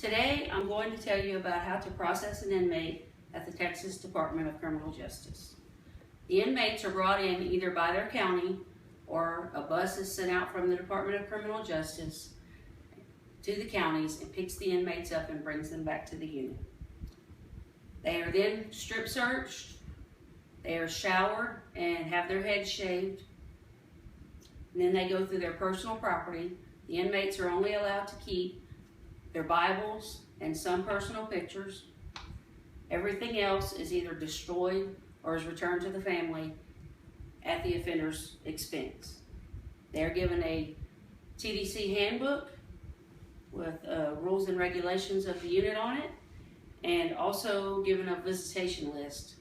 Today, I'm going to tell you about how to process an inmate at the Texas Department of Criminal Justice. The inmates are brought in either by their county or a bus is sent out from the Department of Criminal Justice to the counties and picks the inmates up and brings them back to the unit. They are then strip searched, they are showered and have their heads shaved, and then they go through their personal property. The inmates are only allowed to keep their Bibles and some personal pictures. Everything else is either destroyed or is returned to the family at the offender's expense. They are given a TDC handbook with rules and regulations of the unit on it, and also given a visitation list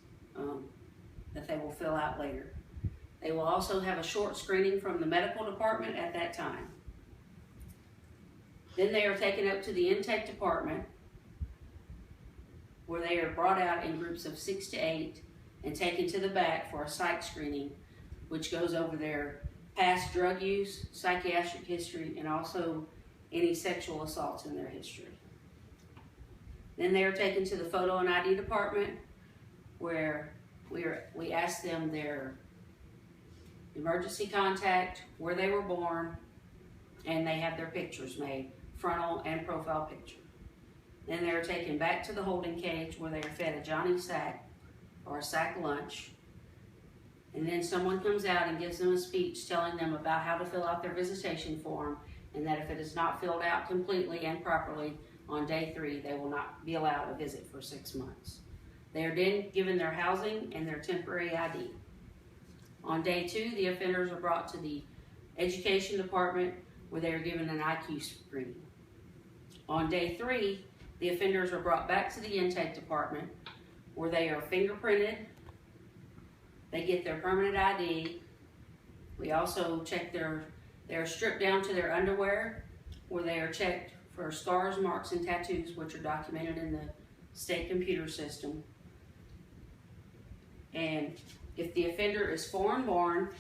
that they will fill out later. They will also have a short screening from the medical department at that time. Then they are taken up to the intake department, where they are brought out in groups of 6 to 8 and taken to the back for a psych screening, which goes over their past drug use, psychiatric history, and also any sexual assaults in their history. Then they are taken to the photo and ID department, where we ask them their emergency contact, where they were born, and they have their pictures made, frontal and profile picture. Then they are taken back to the holding cage, where they are fed a Johnny sack or a sack lunch. And then someone comes out and gives them a speech telling them about how to fill out their visitation form, and that if it is not filled out completely and properly on day 3, they will not be allowed a visit for 6 months. They are then given their housing and their temporary ID. On day 2, the offenders are brought to the education department, where they are given an IQ screening. On day 3, the offenders are brought back to the intake department, where they are fingerprinted. They get their permanent ID. We also check they're stripped down to their underwear, where they are checked for scars, marks, and tattoos, which are documented in the state computer system. And if the offender is foreign born,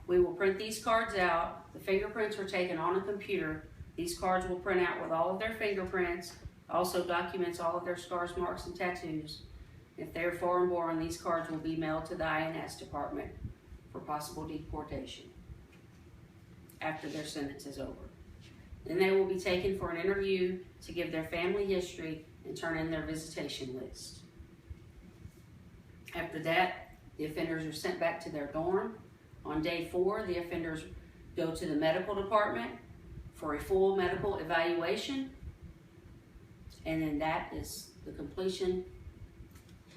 we will print these cards out. The fingerprints are taken on a computer. These cards will print out with all of their fingerprints, also documents all of their scars, marks, and tattoos. If they're foreign born, these cards will be mailed to the INS department for possible deportation after their sentence is over. Then they will be taken for an interview to give their family history and turn in their visitation list. After that, the offenders are sent back to their dorm. On day 4, the offenders go to the medical department for a full medical evaluation, and then that is the completion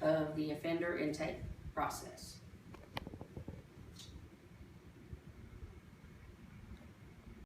of the offender intake process.